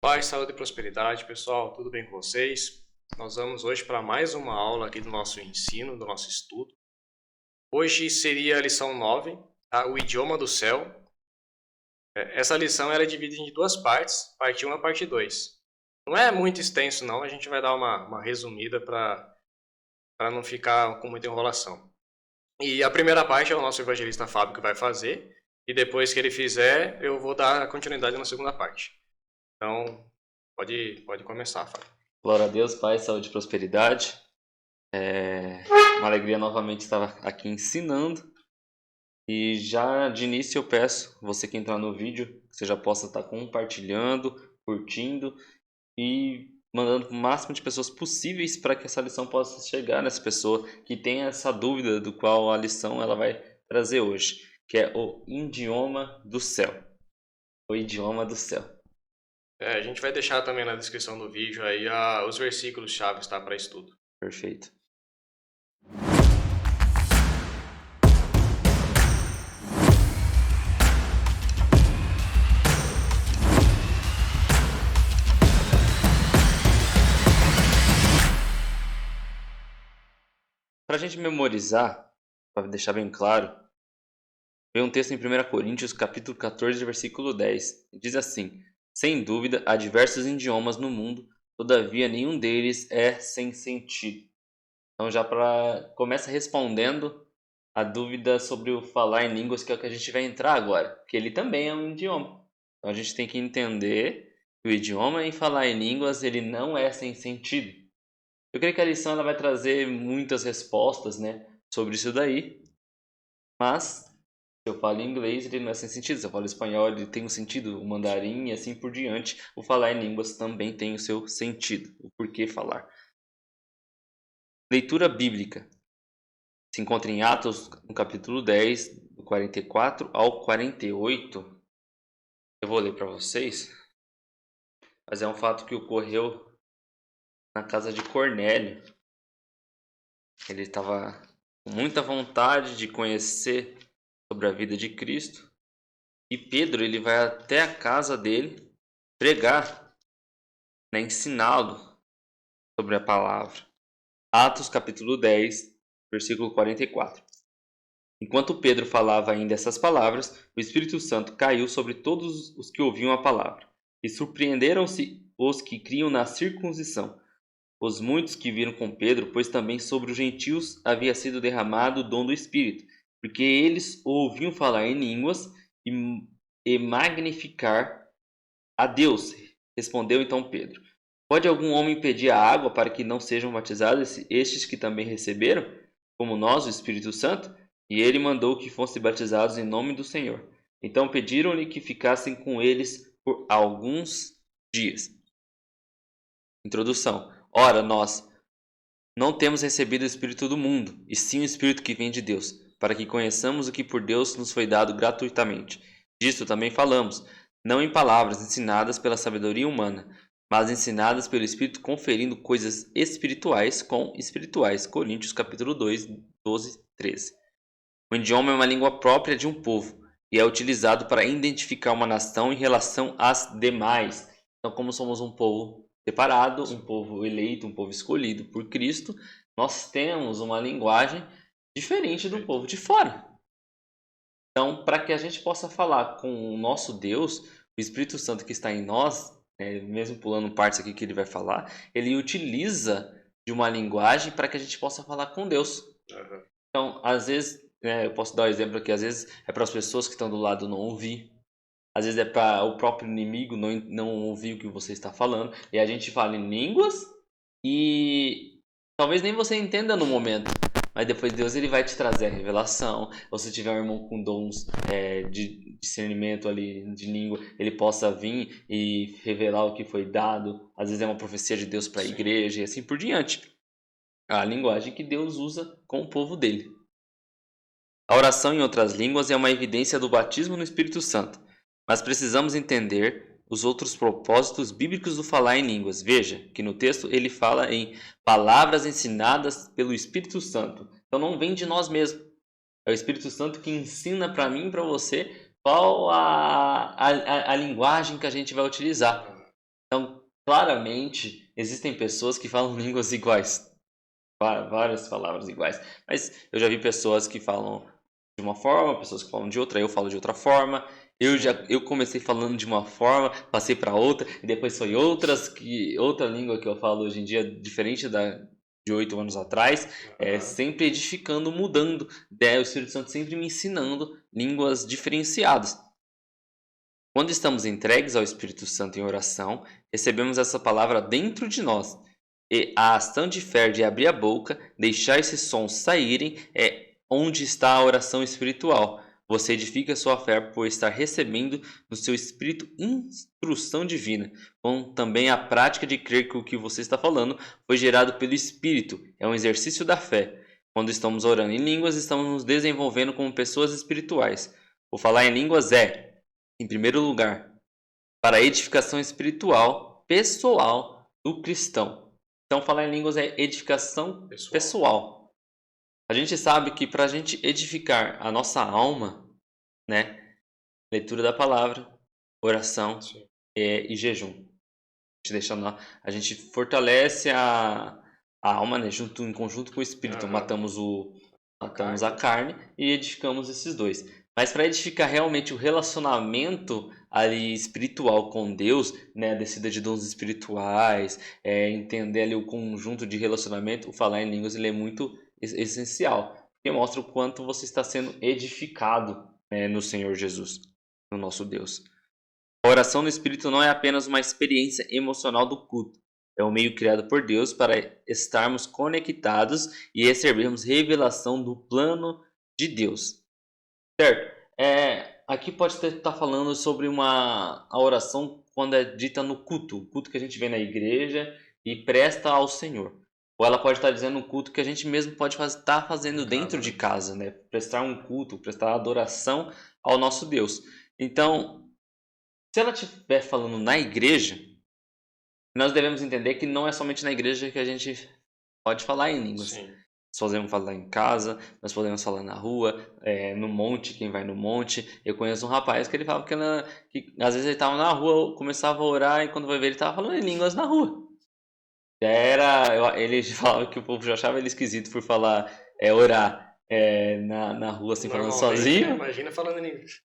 Paz, saúde e prosperidade, pessoal, tudo bem com vocês? Nós vamos hoje para mais uma aula aqui do nosso ensino, do nosso estudo. Hoje seria a lição 9, tá? O idioma do céu. Essa lição era dividida em duas partes, parte 1 e parte 2. Não é muito extenso não, a gente vai dar uma resumida para não ficar com muita enrolação. E a primeira parte é o nosso evangelista Fábio que vai fazer, e depois que ele fizer, eu vou dar continuidade na segunda parte. Então, pode começar, Fábio. Glória a Deus, Pai, saúde e prosperidade. Uma alegria novamente estar aqui ensinando. E já de início eu peço, você que entrar no vídeo, que você já possa estar compartilhando, curtindo e mandando para o máximo de pessoas possíveis para que essa lição possa chegar nessa pessoa que tem essa dúvida do qual a lição ela vai trazer hoje, que é o idioma do céu. O idioma do céu. A gente vai deixar também na descrição do vídeo aí os versículos chaves, tá, para estudo. Perfeito. Para a gente memorizar, para deixar bem claro, vem um texto em 1 Coríntios, capítulo 14, versículo 10. Diz assim: sem dúvida, há diversos idiomas no mundo, todavia nenhum deles é sem sentido. Então já começa respondendo a dúvida sobre o falar em línguas, que é o que a gente vai entrar agora, que ele também é um idioma. Então a gente tem que entender que o idioma em falar em línguas, ele não é sem sentido. Eu creio que a lição ela vai trazer muitas respostas, né, sobre isso daí, mas se eu falo inglês, ele não é sem sentido. Se eu falo espanhol, ele tem um sentido, o mandarim e assim por diante. O falar em línguas também tem o seu sentido, o porquê falar. Leitura bíblica. Se encontra em Atos, no capítulo 10, do 44 ao 48. Eu vou ler para vocês, mas é um fato que ocorreu na casa de Cornélio. Ele estava com muita vontade de conhecer sobre a vida de Cristo. E Pedro ele vai até a casa dele pregar, né, ensiná-lo sobre a palavra. Atos capítulo 10, versículo 44. Enquanto Pedro falava ainda essas palavras, o Espírito Santo caiu sobre todos os que ouviam a palavra. E surpreenderam-se os que criam na circuncisão, os muitos que viram com Pedro, pois também sobre os gentios havia sido derramado o dom do Espírito, porque eles o ouviam falar em línguas e magnificar a Deus. Respondeu então Pedro: pode algum homem pedir a água para que não sejam batizados estes que também receberam, como nós, o Espírito Santo? E ele mandou que fossem batizados em nome do Senhor. Então pediram-lhe que ficassem com eles por alguns dias. Introdução. Ora, nós não temos recebido o Espírito do mundo, e sim o Espírito que vem de Deus, para que conheçamos o que por Deus nos foi dado gratuitamente. Disto também falamos, não em palavras ensinadas pela sabedoria humana, mas ensinadas pelo Espírito, conferindo coisas espirituais com espirituais. Coríntios capítulo 2, 12, 13. O idioma é uma língua própria de um povo, e é utilizado para identificar uma nação em relação às demais. Então, como somos um povo separado, um povo eleito, um povo escolhido por Cristo, nós temos uma linguagem diferente do povo de fora. Então, para que a gente possa falar com o nosso Deus, o Espírito Santo que está em nós, mesmo pulando partes aqui que ele vai falar, ele utiliza de uma linguagem para que a gente possa falar com Deus. Uhum. Então, às vezes, eu posso dar um exemplo aqui, às vezes é para as pessoas que estão do lado não ouvir. Às vezes é para o próprio inimigo não ouvir o que você está falando. E a gente fala em línguas e talvez nem você entenda no momento. Mas depois Deus ele vai te trazer a revelação. Ou se tiver um irmão com dons de discernimento ali de língua, ele possa vir e revelar o que foi dado. Às vezes é uma profecia de Deus para a igreja e assim por diante. A linguagem que Deus usa com o povo dele. A oração em outras línguas é uma evidência do batismo no Espírito Santo. Mas precisamos entender os outros propósitos bíblicos do falar em línguas. Veja que no texto ele fala em palavras ensinadas pelo Espírito Santo. Então não vem de nós mesmos. É o Espírito Santo que ensina para mim e para você qual a linguagem que a gente vai utilizar. Então, claramente, existem pessoas que falam línguas iguais. Várias palavras iguais. Mas eu já vi pessoas que falam de uma forma, pessoas que falam de outra, eu falo de outra forma. Eu comecei falando de uma forma, passei para outra, e depois foi outra língua que eu falo hoje em dia, diferente de 8 anos atrás, sempre edificando, mudando. O Espírito Santo sempre me ensinando línguas diferenciadas. Quando estamos entregues ao Espírito Santo em oração, recebemos essa palavra dentro de nós. E a ação de fé de abrir a boca, deixar esses sons saírem, é onde está a oração espiritual. Você edifica sua fé por estar recebendo no seu espírito instrução divina, com também a prática de crer que o que você está falando foi gerado pelo Espírito. É um exercício da fé. Quando estamos orando em línguas, estamos nos desenvolvendo como pessoas espirituais. O falar em línguas em primeiro lugar, para a edificação espiritual pessoal do cristão. Então, falar em línguas é edificação pessoal. A gente sabe que para a gente edificar a nossa alma, né, leitura da palavra, oração e jejum. A gente fortalece a alma, né, em conjunto com o espírito. Matamos a carne e edificamos esses dois. Mas para edificar realmente o relacionamento ali espiritual com Deus, né, a descida de dons espirituais, entender ali o conjunto de relacionamento, o falar em línguas ele é muito essencial, porque mostra o quanto você está sendo edificado, né, no Senhor Jesus, no nosso Deus. A oração no Espírito não é apenas uma experiência emocional do culto, é um meio criado por Deus para estarmos conectados e recebermos revelação do plano de Deus. Certo? Aqui pode estar falando sobre a oração quando é dita no culto, o culto que a gente vê na igreja e presta ao Senhor. Ou ela pode estar dizendo um culto que a gente mesmo pode estar fazendo dentro de casa, né? Prestar um culto, prestar adoração ao nosso Deus. Então, se ela estiver falando na igreja, nós devemos entender que não é somente na igreja que a gente pode falar em línguas. Sim. Nós podemos falar em casa, nós podemos falar na rua, no monte, quem vai no monte. Eu conheço um rapaz que ele falava que às vezes ele estava na rua, começava a orar e quando vai ver ele estava falando em línguas na rua. Ele falava que o povo já achava ele esquisito por falar, orar na rua assim, falando sozinho. Imagina falando em línguas.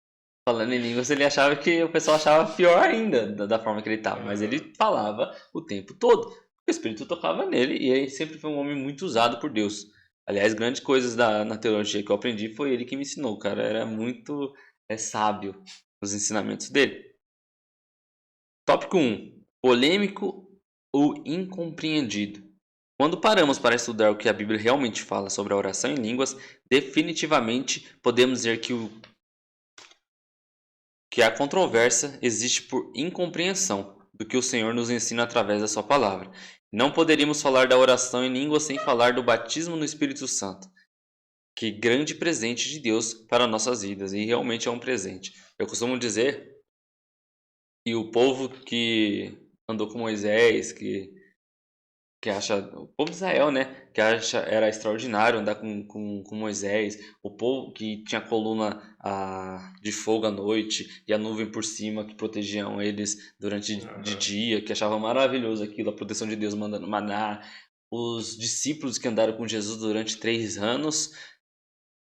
Falando em línguas, ele achava que o pessoal achava pior ainda da forma que ele estava, mas ele falava o tempo todo. O Espírito tocava nele e ele sempre foi um homem muito usado por Deus. Aliás, grandes coisas na teologia que eu aprendi foi ele que me ensinou. O cara era muito sábio nos ensinamentos dele. Tópico 1. Polêmico ou incompreendido. Quando paramos para estudar o que a Bíblia realmente fala sobre a oração em línguas, definitivamente podemos dizer que a controvérsia existe por incompreensão do que o Senhor nos ensina através da sua palavra. Não poderíamos falar da oração em língua sem falar do batismo no Espírito Santo. Que grande presente de Deus para nossas vidas, e realmente é um presente. Eu costumo dizer que o povo que andou com Moisés, que acha, o povo de Israel, né, que acha era extraordinário andar com Moisés, o povo que tinha a coluna de fogo à noite e a nuvem por cima que protegiam eles durante de dia, que achava maravilhoso aquilo, a proteção de Deus mandando maná, os discípulos que andaram com Jesus durante 3 anos.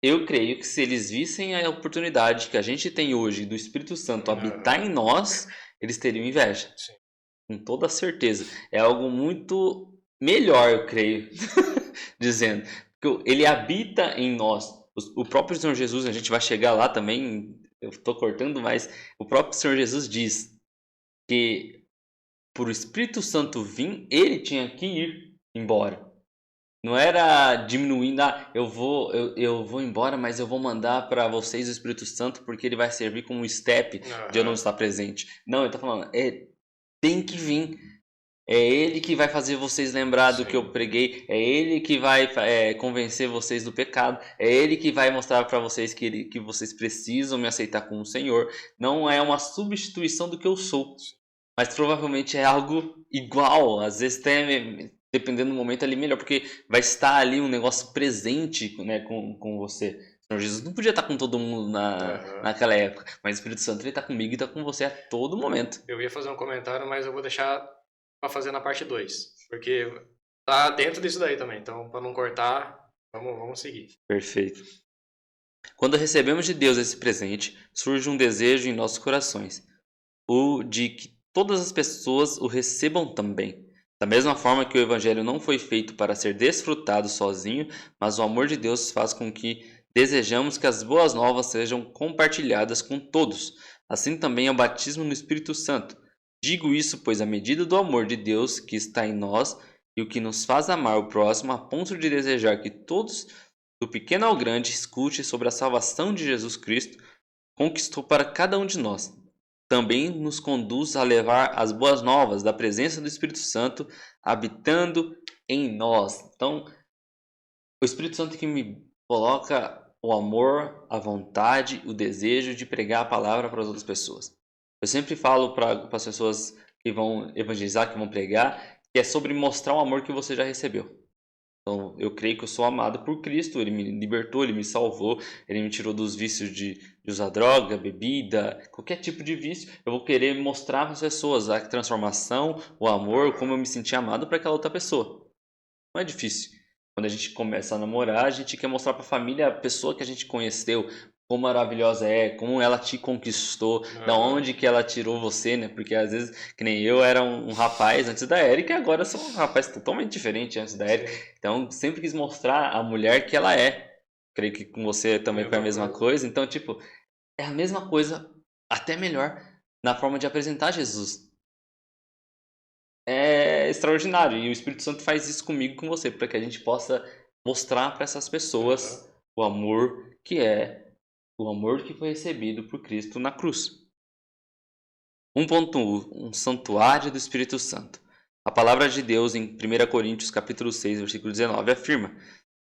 Eu creio que se eles vissem a oportunidade que a gente tem hoje do Espírito Santo habitar em nós, eles teriam inveja. Sim. Com toda certeza. É algo muito melhor, eu creio, dizendo. Porque ele habita em nós. O próprio Senhor Jesus, a gente vai chegar lá também, eu estou cortando, mas o próprio Senhor Jesus diz que por o Espírito Santo vir, ele tinha que ir embora. Não era diminuindo, eu vou embora, mas eu vou mandar para vocês o Espírito Santo porque ele vai servir como um step de eu não estar presente. Não, ele está falando, tem que vir. É ele que vai fazer vocês lembrar do que eu preguei. É ele que vai convencer vocês do pecado. É ele que vai mostrar para vocês que vocês precisam me aceitar como Senhor. Não é uma substituição do que eu sou. Mas provavelmente é algo igual. Às vezes até, dependendo do momento ali, melhor. Porque vai estar ali um negócio presente, né, com você. Senhor Jesus não podia estar com todo mundo Aham. naquela época, mas o Espírito Santo ele está comigo e está com você a todo momento. Eu ia fazer um comentário, mas eu vou deixar para fazer na parte 2, porque tá dentro disso daí também. Então, para não cortar, vamos seguir. Perfeito. Quando recebemos de Deus esse presente, surge um desejo em nossos corações, o de que todas as pessoas o recebam também. Da mesma forma que o Evangelho não foi feito para ser desfrutado sozinho, mas o amor de Deus faz com que desejamos que as boas novas sejam compartilhadas com todos. Assim também é o batismo no Espírito Santo. Digo isso, pois a medida do amor de Deus que está em nós e o que nos faz amar o próximo a ponto de desejar que todos, do pequeno ao grande, escute sobre a salvação de Jesus Cristo, conquistou para cada um de nós. Também nos conduz a levar as boas novas da presença do Espírito Santo habitando em nós. Então, o Espírito Santo que me coloca o amor, a vontade, o desejo de pregar a palavra para as outras pessoas. Eu sempre falo para as pessoas que vão evangelizar, que vão pregar, que é sobre mostrar o amor que você já recebeu. Então, eu creio que eu sou amado por Cristo, Ele me libertou, Ele me salvou, Ele me tirou dos vícios de usar droga, bebida, qualquer tipo de vício. Eu vou querer mostrar para as pessoas a transformação, o amor, como eu me senti amado para aquela outra pessoa. Não é difícil. Quando a gente começa a namorar, a gente quer mostrar para a família a pessoa que a gente conheceu, quão maravilhosa é, como ela te conquistou, da onde que ela tirou você, né? Porque às vezes, que nem eu, era um rapaz antes da Erika, e agora eu sou um rapaz totalmente diferente antes da Erika. Então, sempre quis mostrar a mulher que ela é. Creio que com você também foi a mesma coisa. Então, tipo, é a mesma coisa, até melhor, na forma de apresentar Jesus. É extraordinário. E o Espírito Santo faz isso comigo e com você, para que a gente possa mostrar para essas pessoas o amor que é o amor que foi recebido por Cristo na cruz. 1.1 Um santuário do Espírito Santo. A palavra de Deus em 1 Coríntios capítulo 6, versículo 19 afirma: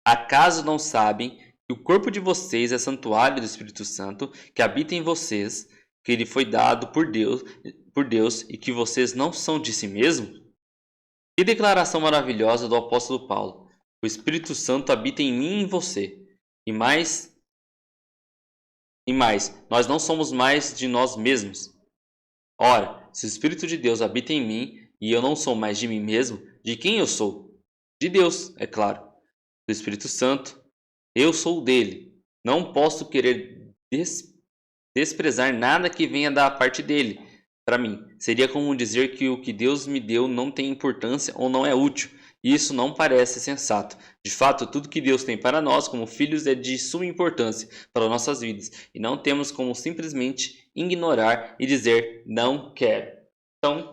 Acaso não sabem que o corpo de vocês é santuário do Espírito Santo, que habita em vocês, que ele foi dado por Deus e que vocês não são de si mesmos? Que declaração maravilhosa do apóstolo Paulo. O Espírito Santo habita em mim e em você. E mais, nós não somos mais de nós mesmos. Ora, se o Espírito de Deus habita em mim e eu não sou mais de mim mesmo, de quem eu sou? De Deus, é claro. Do Espírito Santo, eu sou dele. Não posso querer desprezar nada que venha da parte dele. Para mim, seria como dizer que o que Deus me deu não tem importância ou não é útil. E isso não parece sensato. De fato, tudo que Deus tem para nós como filhos é de suma importância para nossas vidas. E não temos como simplesmente ignorar e dizer não quero. Então,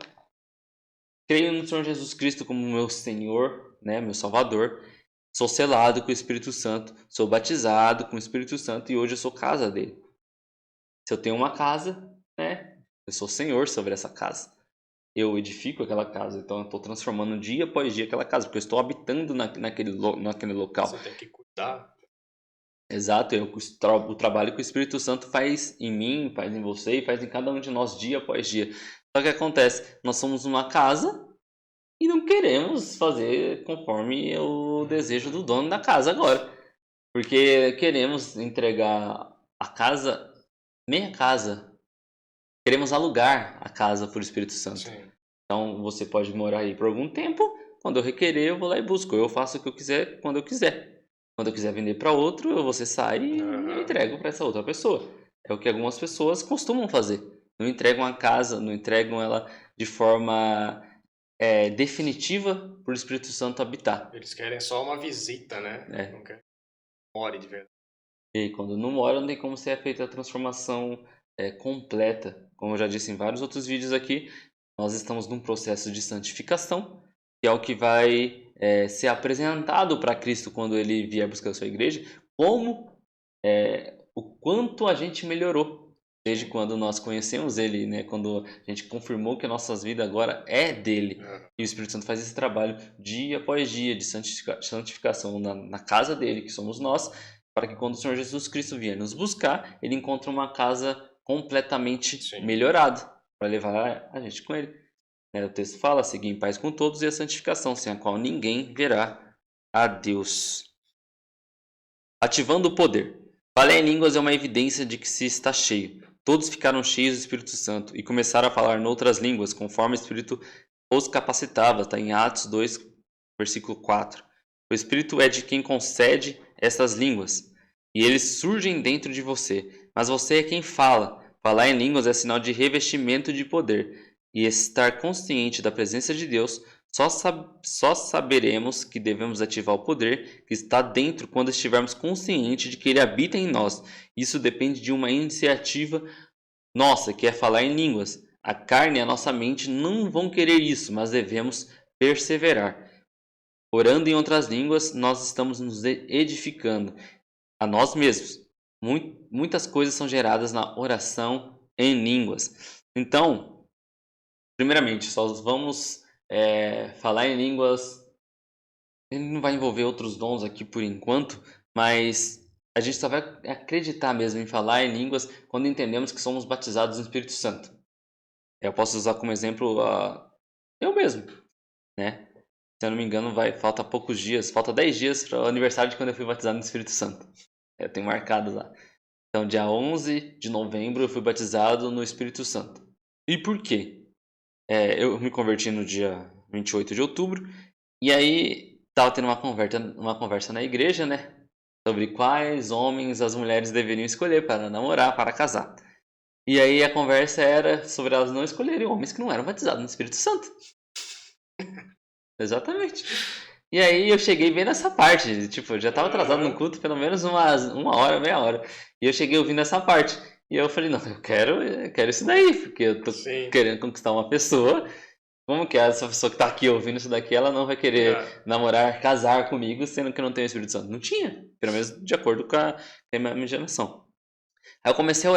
creio no Senhor Jesus Cristo como meu Senhor, né, meu Salvador. Sou selado com o Espírito Santo, sou batizado com o Espírito Santo e hoje eu sou casa dele. Se eu tenho uma casa, né, eu sou senhor sobre essa casa. Eu edifico aquela casa, então eu estou transformando dia após dia aquela casa, porque eu estou habitando naquele local. Você tem que cuidar. Exato, o trabalho que o Espírito Santo faz em mim, faz em você e faz em cada um de nós dia após dia. Só que acontece, nós somos uma casa e não queremos fazer conforme o desejo do dono da casa agora. Porque queremos entregar a casa, meia casa. Queremos alugar a casa por Espírito Santo. Sim. Então você pode morar aí por algum tempo. Quando eu requerer, eu vou lá e busco. Eu faço o que eu quiser quando eu quiser. Quando eu quiser vender para outro, você sai e eu entrego para essa outra pessoa. É o que algumas pessoas costumam fazer. Não entregam a casa, não entregam ela de forma definitiva por Espírito Santo habitar. Eles querem só uma visita, né? Não querem que more de verdade. E quando não mora, não tem como ser feita a transformação completa. Como eu já disse em vários outros vídeos aqui, nós estamos num processo de santificação, que é o que vai ser apresentado para Cristo quando ele vier buscar a sua igreja, como o quanto a gente melhorou desde quando nós conhecemos ele, né? Quando a gente confirmou que a nossa vida agora é dele. E o Espírito Santo faz esse trabalho dia após dia de santificação na casa dele, que somos nós, para que quando o Senhor Jesus Cristo vier nos buscar, ele encontre uma casa completamente melhorada para levar a gente com ele. O texto fala: seguir em paz com todos e a santificação, sem a qual ninguém verá a Deus. Ativando o poder. Falar em línguas é uma evidência de que se está cheio. Todos ficaram cheios do Espírito Santo e começaram a falar noutras línguas, conforme o Espírito os capacitava. Está em Atos 2, versículo 4. O Espírito é de quem concede essas línguas, e eles surgem dentro de você. Mas você é quem fala. Falar em línguas é sinal de revestimento de poder. E estar consciente da presença de Deus, só saberemos que devemos ativar o poder que está dentro quando estivermos conscientes de que ele habita em nós. Isso depende de uma iniciativa nossa, que é falar em línguas. A carne e a nossa mente não vão querer isso, mas devemos perseverar. Orando em outras línguas, nós estamos nos edificando a nós mesmos. Muitas coisas são geradas na oração em línguas. Então, primeiramente, só vamos falar em línguas. Ele não vai envolver outros dons aqui por enquanto, mas a gente só vai acreditar mesmo em falar em línguas quando entendemos que somos batizados no Espírito Santo. Eu posso usar como exemplo eu mesmo, né? Se eu não me engano, falta poucos dias, falta 10 dias para o aniversário de quando eu fui batizado no Espírito Santo. Eu tenho marcado lá. Então, dia 11 de novembro eu fui batizado no Espírito Santo. E por quê? Eu me converti no dia 28 de outubro, e aí estava tendo uma conversa na igreja, né? Sobre quais homens as mulheres deveriam escolher para namorar, para casar. E aí a conversa era sobre elas não escolherem homens que não eram batizados no Espírito Santo. Exatamente. E aí eu cheguei bem nessa parte, tipo, eu já estava atrasado no culto pelo menos uma hora, meia hora. E eu cheguei ouvindo essa parte. E eu falei, não, eu quero isso daí, porque eu tô querendo conquistar uma pessoa. Como que essa pessoa que tá aqui ouvindo isso daqui, ela não vai querer namorar, casar comigo, sendo que eu não tenho o Espírito Santo? Não tinha, pelo menos de acordo com a minha geração. Aí eu comecei a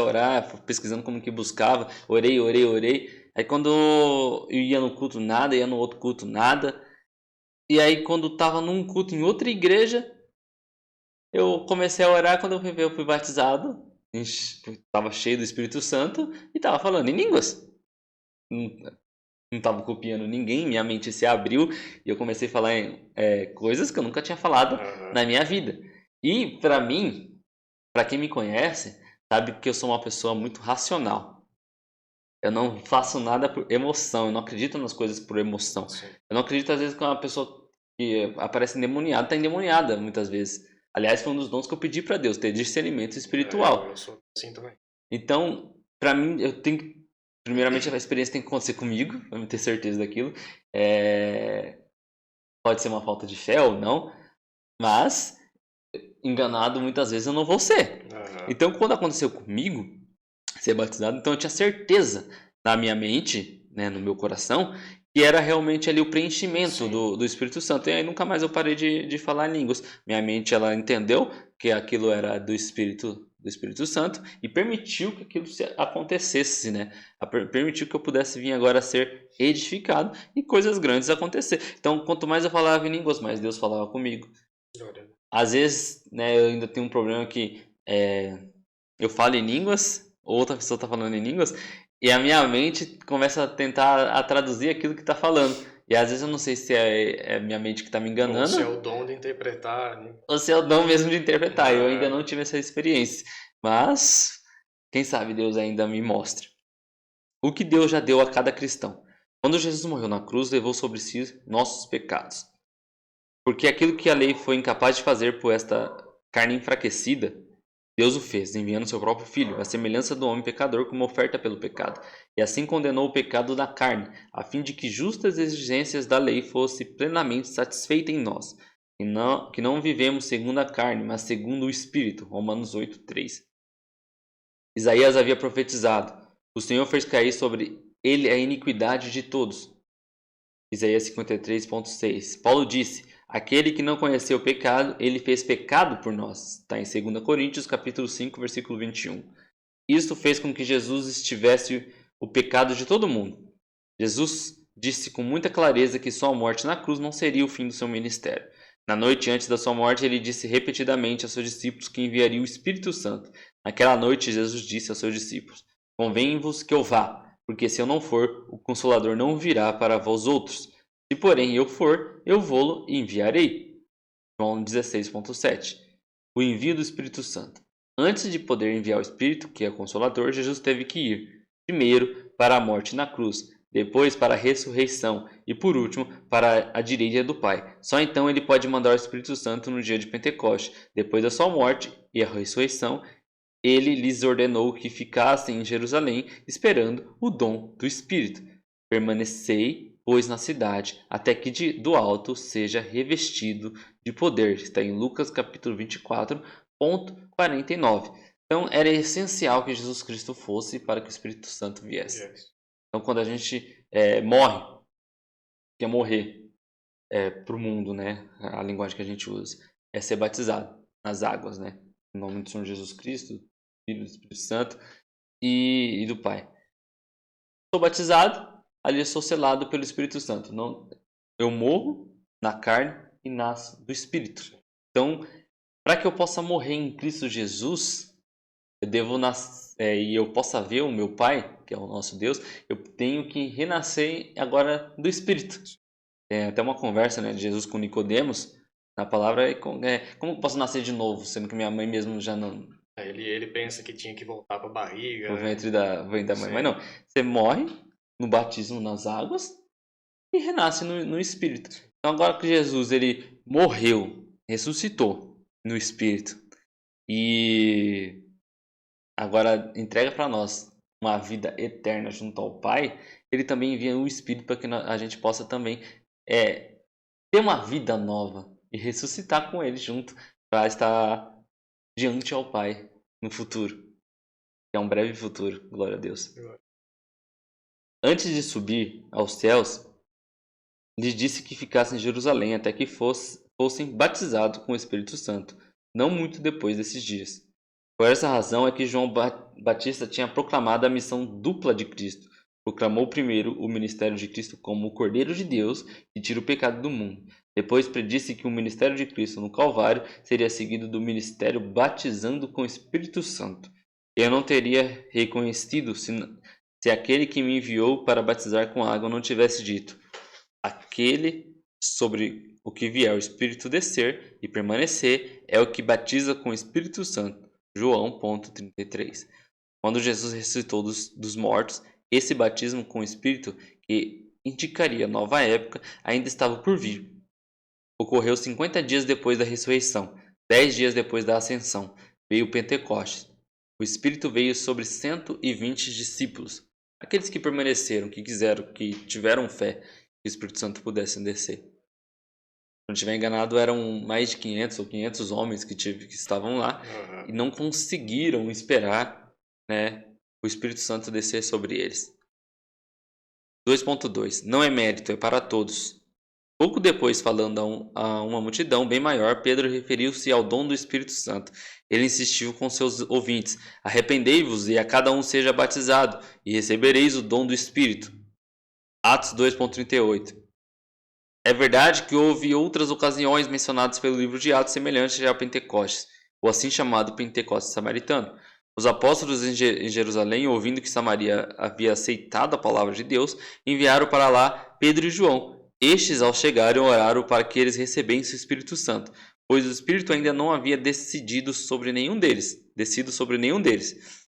orar, pesquisando como que buscava, orei. Aí quando eu ia no culto, nada, ia no outro culto, nada. E aí quando tava num culto em outra igreja, eu comecei a orar. Quando eu fui batizado, tava cheio do Espírito Santo e tava falando em línguas. Não tava copiando ninguém, minha mente se abriu e eu comecei a falar coisas que eu nunca tinha falado na minha vida. E pra mim, pra quem me conhece, sabe que eu sou uma pessoa muito racional. Eu não faço nada por emoção, eu não acredito nas coisas por emoção. Sim. Eu não acredito às vezes que uma pessoa que aparece endemoniada está endemoniada muitas vezes. Aliás, foi um dos dons que eu pedi para Deus, ter discernimento espiritual. Eu sou assim também. Então, para mim, eu tenho que... Primeiramente, a experiência tem que acontecer comigo, para eu ter certeza daquilo. Pode ser uma falta de fé ou não, mas enganado muitas vezes eu não vou ser. Então, quando aconteceu comigo, ser batizado, então eu tinha certeza na minha mente, né, no meu coração, que era realmente ali o preenchimento do Espírito Santo. E aí nunca mais eu parei de falar em línguas. Minha mente, ela entendeu que aquilo era do Espírito Santo e permitiu que aquilo acontecesse, né? Permitiu que eu pudesse vir agora a ser edificado e coisas grandes acontecer. Então, quanto mais eu falava em línguas, mais Deus falava comigo. Às vezes, né, eu ainda tenho um problema que eu falo em línguas, outra pessoa está falando em línguas, e a minha mente começa a tentar traduzir aquilo que está falando. E às vezes eu não sei se é minha mente que está me enganando. Ou se é o dom de interpretar. Né? Ou se é o dom mesmo de interpretar. Eu ainda não tive essa experiência. Mas, quem sabe Deus ainda me mostra. O que Deus já deu a cada cristão. Quando Jesus morreu na cruz, levou sobre si nossos pecados. Porque aquilo que a lei foi incapaz de fazer por esta carne enfraquecida, Deus o fez, enviando seu próprio Filho, à semelhança do homem pecador, como oferta pelo pecado. E assim condenou o pecado da carne, a fim de que justas exigências da lei fossem plenamente satisfeitas em nós, que não vivemos segundo a carne, mas segundo o Espírito. Romanos 8:3. Isaías havia profetizado: o Senhor fez cair sobre ele a iniquidade de todos. Isaías 53:6. Paulo disse: aquele que não conheceu o pecado, ele fez pecado por nós. Está em 2 Coríntios, capítulo 5, versículo 21. Isso fez com que Jesus estivesse o pecado de todo mundo. Jesus disse com muita clareza que sua morte na cruz não seria o fim do seu ministério. Na noite antes da sua morte, ele disse repetidamente aos seus discípulos que enviaria o Espírito Santo. Naquela noite, Jesus disse aos seus discípulos: convém-vos que eu vá, porque se eu não for, o Consolador não virá para vós outros. Se porém eu for, eu vou-lo e enviarei. João 16:7. o envio do Espírito Santo. Antes de poder enviar o Espírito, que é o Consolador, Jesus teve que ir, primeiro, para a morte na cruz, depois para a ressurreição e, por último, para a direita do Pai. Só então ele pode mandar o Espírito Santo no dia de Pentecoste. Depois da sua morte e a ressurreição, ele lhes ordenou que ficassem em Jerusalém, esperando o dom do Espírito. Permanecei, pois, na cidade, até que do alto seja revestido de poder. Está em Lucas capítulo 24:49. Então, era essencial que Jesus Cristo fosse para que o Espírito Santo viesse. Então, quando a gente morre, quer morrer para o mundo, né? A linguagem que a gente usa é ser batizado nas águas, né? Em nome do Senhor Jesus Cristo, do Filho do Espírito Santo e do Pai. Sou batizado, ali eu sou selado pelo Espírito Santo. Não, eu morro na carne e nasço do Espírito. Então, para que eu possa morrer em Cristo Jesus, eu devo nascer e eu possa ver o meu Pai, que é o nosso Deus, eu tenho que renascer agora do Espírito. Tem até uma conversa, né, de Jesus com Nicodemos, na palavra, como eu posso nascer de novo, sendo que minha mãe mesmo já não... Ele pensa que tinha que voltar para a barriga. O ventre da mãe. Sim. Mas não, você morre no batismo nas águas e renasce no Espírito. Então agora que Jesus ele morreu, ressuscitou no Espírito e agora entrega para nós uma vida eterna junto ao Pai, ele também envia o Espírito para que a gente possa também ter uma vida nova e ressuscitar com ele junto para estar diante ao Pai no futuro. É um breve futuro, glória a Deus. Antes de subir aos céus, lhes disse que ficassem em Jerusalém até que fossem batizados com o Espírito Santo, não muito depois desses dias. Por essa razão é que João Batista tinha proclamado a missão dupla de Cristo. Proclamou primeiro o ministério de Cristo como o Cordeiro de Deus que tira o pecado do mundo. Depois predisse que o ministério de Cristo no Calvário seria seguido do ministério batizando com o Espírito Santo. Eu não teria reconhecido se aquele que me enviou para batizar com água não tivesse dito: aquele sobre o que vier o Espírito descer e permanecer é o que batiza com o Espírito Santo. João 33. Quando Jesus ressuscitou dos mortos, esse batismo com o Espírito, que indicaria nova época, ainda estava por vir. Ocorreu 50 dias depois da ressurreição, 10 dias depois da ascensão. Veio o Pentecostes. O Espírito veio sobre 120 discípulos, aqueles que permaneceram, que quiseram, que tiveram fé que o Espírito Santo pudesse descer. Se não estiver enganado, eram mais de 500 ou 500 homens que estavam lá e não conseguiram esperar, né, o Espírito Santo descer sobre eles. 2.2. Não é mérito, é para todos. Pouco depois, falando a uma multidão bem maior, Pedro referiu-se ao dom do Espírito Santo. Ele insistiu com seus ouvintes: arrependei-vos e a cada um seja batizado, e recebereis o dom do Espírito. Atos 2.38. É verdade que houve outras ocasiões mencionadas pelo livro de Atos semelhantes ao Pentecostes, o assim chamado Pentecostes samaritano. Os apóstolos em Jerusalém, ouvindo que Samaria havia aceitado a palavra de Deus, enviaram para lá Pedro e João. Estes, ao chegarem, oraram para que eles recebessem o Espírito Santo, pois o Espírito ainda não havia descido sobre nenhum deles.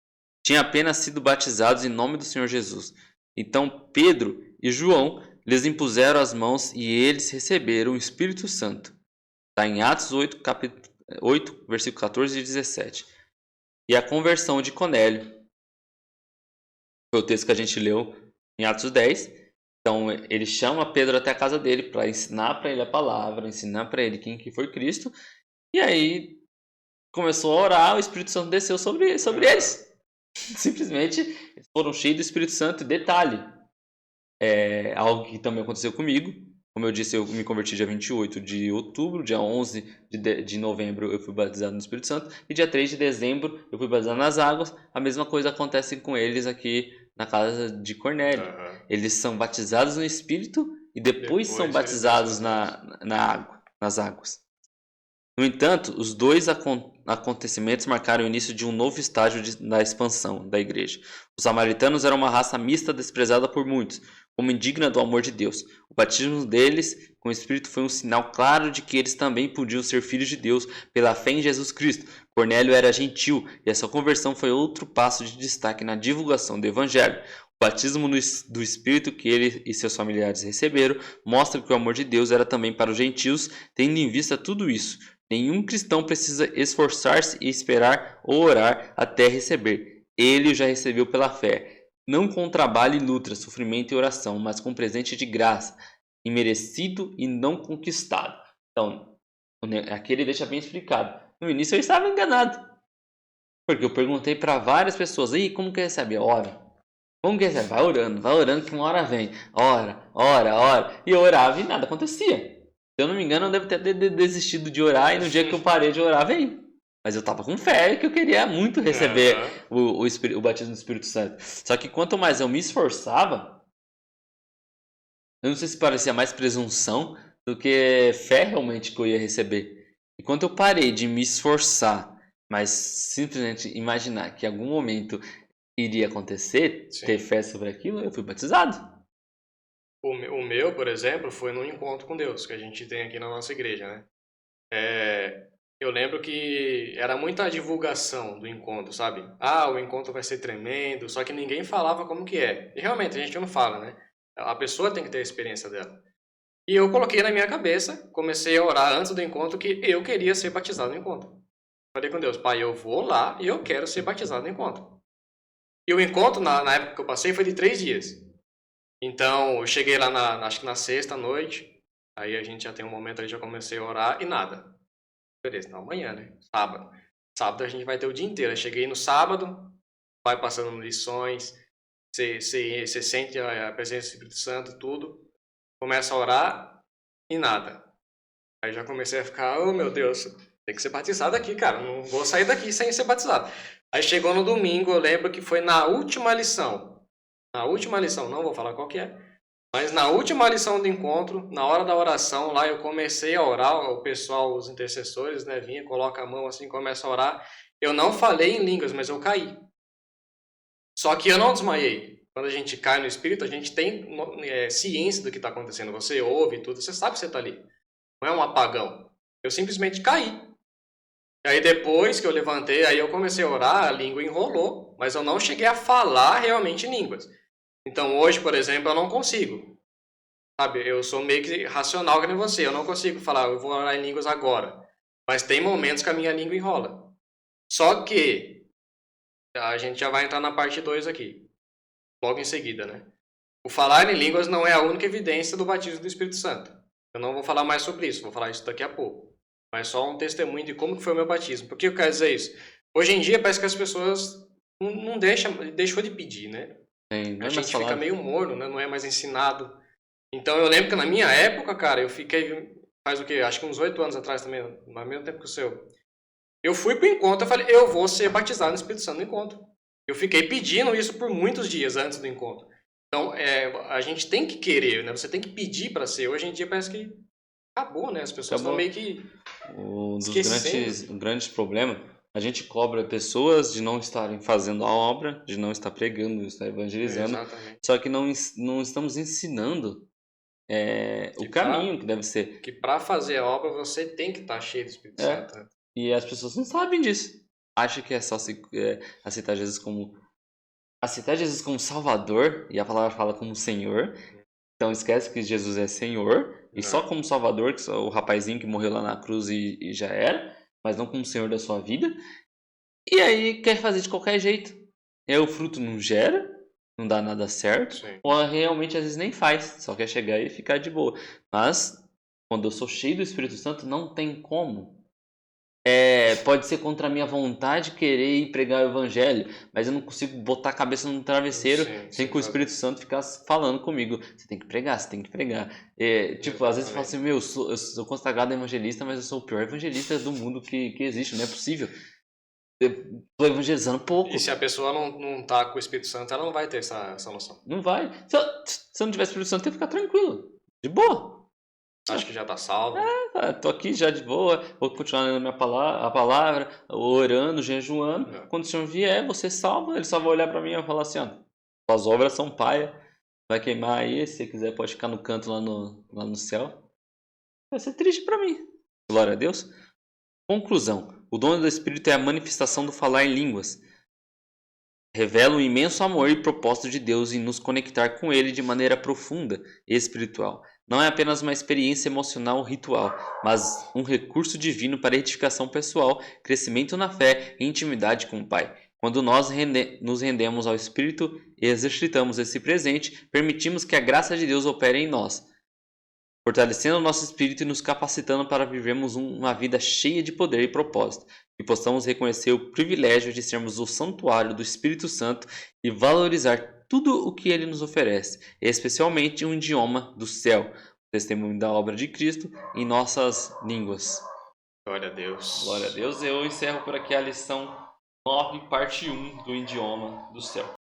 Tinha apenas sido batizados em nome do Senhor Jesus. Então Pedro e João lhes impuseram as mãos e eles receberam o Espírito Santo. Está em Atos 8, versículo 14 e 17. E a conversão de Cornélio. Foi o texto que a gente leu em Atos 10. Então ele chama Pedro até a casa dele para ensinar para ele a palavra, ensinar para ele quem que foi Cristo. E aí começou a orar, o Espírito Santo desceu sobre eles. Simplesmente eles foram cheios do Espírito Santo. Detalhe, algo que também aconteceu comigo. Como eu disse, eu me converti dia 28 de outubro, dia 11 de novembro eu fui batizado no Espírito Santo e dia 3 de dezembro eu fui batizado nas águas. A mesma coisa acontece com eles aqui na casa de Cornélio. Eles são batizados no Espírito e depois são batizados nas águas. No entanto, os dois acontecimentos marcaram o início de um novo estágio da expansão da igreja. Os samaritanos eram uma raça mista desprezada por muitos. como indigna do amor de Deus. O batismo deles com o Espírito foi um sinal claro de que eles também podiam ser filhos de Deus pela fé em Jesus Cristo. Cornélio era gentil e essa conversão foi outro passo de destaque na divulgação do Evangelho. O batismo do Espírito que ele e seus familiares receberam mostra que o amor de Deus era também para os gentios, tendo em vista tudo isso. Nenhum cristão precisa esforçar-se e esperar ou orar até receber. Ele o já recebeu pela fé. Não com trabalho e luta, sofrimento e oração, mas com presente de graça, imerecido e não conquistado. Então, aqui ele deixa bem explicado. No início eu estava enganado, porque eu perguntei para várias pessoas, e como que recebe? Ora. Como que recebe? Vai orando que uma hora vem. Ora. E eu orava e nada acontecia. Se eu não me engano, eu devo ter desistido de orar e no dia que eu parei de orar, veio. Mas eu estava com fé que eu queria muito receber o batismo do Espírito Santo. Só que quanto mais eu me esforçava, eu não sei se parecia mais presunção do que fé realmente que eu ia receber. E quando eu parei de me esforçar, mas simplesmente imaginar que em algum momento iria acontecer, Sim. ter fé sobre aquilo, eu fui batizado. O meu, por exemplo, foi num encontro com Deus que a gente tem aqui na nossa igreja, né? Eu lembro que era muita divulgação do encontro, sabe? O encontro vai ser tremendo, só que ninguém falava como que é. E realmente, a gente não fala, né? A pessoa tem que ter a experiência dela. E eu coloquei na minha cabeça, comecei a orar antes do encontro, que eu queria ser batizado no encontro. Falei com Deus, Pai, eu vou lá e eu quero ser batizado no encontro. E o encontro, na época que eu passei, foi de 3 dias. Então, eu cheguei lá, acho que na sexta noite, aí a gente já tem um momento aí, já comecei a orar e nada. Beleza, então amanhã, né? Sábado. Sábado a gente vai ter o dia inteiro. Eu cheguei no sábado, vai passando lições, você sente a presença do Espírito Santo, tudo. Começa a orar e nada. Aí já comecei a ficar, oh meu Deus, tem que ser batizado aqui, cara. Não vou sair daqui sem ser batizado. Aí chegou no domingo, eu lembro que foi na última lição. Na última lição, não vou falar qual que é. Mas na última lição do encontro, na hora da oração, lá eu comecei a orar, o pessoal, os intercessores, né, vinha, coloca a mão assim, começa a orar. Eu não falei em línguas, mas eu caí. Só que eu não desmaiei. Quando a gente cai no Espírito, a gente tem ciência do que está acontecendo. Você ouve tudo, você sabe que você está ali. Não é um apagão. Eu simplesmente caí. E aí depois que eu levantei, aí eu comecei a orar, a língua enrolou, mas eu não cheguei a falar realmente em línguas. Então hoje, por exemplo, eu não consigo. Sabe, eu sou meio que racional que nem você. Eu não consigo falar, eu vou orar em línguas agora. Mas tem momentos que a minha língua enrola. Só que a gente já vai entrar na parte 2 aqui. Logo em seguida, né? O falar em línguas não é a única evidência do batismo do Espírito Santo. Eu não vou falar mais sobre isso, vou falar isso daqui a pouco. Mas só um testemunho de como que foi o meu batismo. Por que eu quero dizer isso? Hoje em dia parece que as pessoas não deixou de pedir, né? A gente fica meio morno, né? Não é mais ensinado. Então eu lembro que na minha época, cara, eu fiquei, faz o quê? Acho que uns 8 anos atrás também, no mesmo tempo que o seu. Eu fui pro encontro, eu falei, eu vou ser batizado no Espírito Santo no encontro. Eu fiquei pedindo isso por muitos dias antes do encontro. Então, a gente tem que querer, né? Você tem que pedir para ser. Hoje em dia parece que acabou, né? As pessoas estão meio que um dos grandes problemas, a gente cobra pessoas de não estarem fazendo a obra, de não estar pregando, de estar evangelizando, só que não estamos ensinando o caminho que deve ser. Que para fazer a obra você tem que estar cheio do Espírito Santo. Né? E as pessoas não sabem disso. Acham que é só aceitar Jesus como Salvador, e a palavra fala como Senhor. Então esquece que Jesus é Senhor, e só como Salvador, que o rapazinho que morreu lá na cruz e já era, mas não como Senhor da sua vida. E aí quer fazer de qualquer jeito. O fruto não gera, não dá nada certo, ou realmente às vezes nem faz, só quer chegar e ficar de boa. Mas quando eu sou cheio do Espírito Santo, não tem como. Pode ser contra a minha vontade querer ir pregar o evangelho, mas eu não consigo botar a cabeça no travesseiro sem que o Espírito Santo ficar falando comigo. Você tem que pregar, você tem que pregar. Às vezes eu falo assim, eu sou consagrado evangelista, mas eu sou o pior evangelista do mundo que existe, não é possível. Eu tô evangelizando pouco. E se a pessoa não tá com o Espírito Santo, ela não vai ter essa noção. Não vai. Se eu não tiver Espírito Santo, eu ia ficar tranquilo, de boa. Acho que já tá salvo. Tô aqui já de boa, vou continuar lendo a palavra, orando, jejuando. Quando o Senhor vier, você salva, ele só vai olhar para mim e vai falar assim, suas obras são paia. vai queimar aí, se você quiser pode ficar no canto lá no céu. Vai ser triste para mim. Glória a Deus. Conclusão. O dom do Espírito é a manifestação do falar em línguas. Revela o imenso amor e propósito de Deus em nos conectar com Ele de maneira profunda e espiritual. Não é apenas uma experiência emocional ou ritual, mas um recurso divino para edificação pessoal, crescimento na fé e intimidade com o Pai. Quando nós nos rendemos ao Espírito e exercitamos esse presente, permitimos que a graça de Deus opere em nós, fortalecendo o nosso espírito e nos capacitando para vivermos uma vida cheia de poder e propósito. Que possamos reconhecer o privilégio de sermos o santuário do Espírito Santo e valorizar tudo o que ele nos oferece, especialmente um idioma do céu, o testemunho da obra de Cristo em nossas línguas. Glória a Deus. Glória a Deus. Eu encerro por aqui a lição 9, parte 1 do idioma do céu.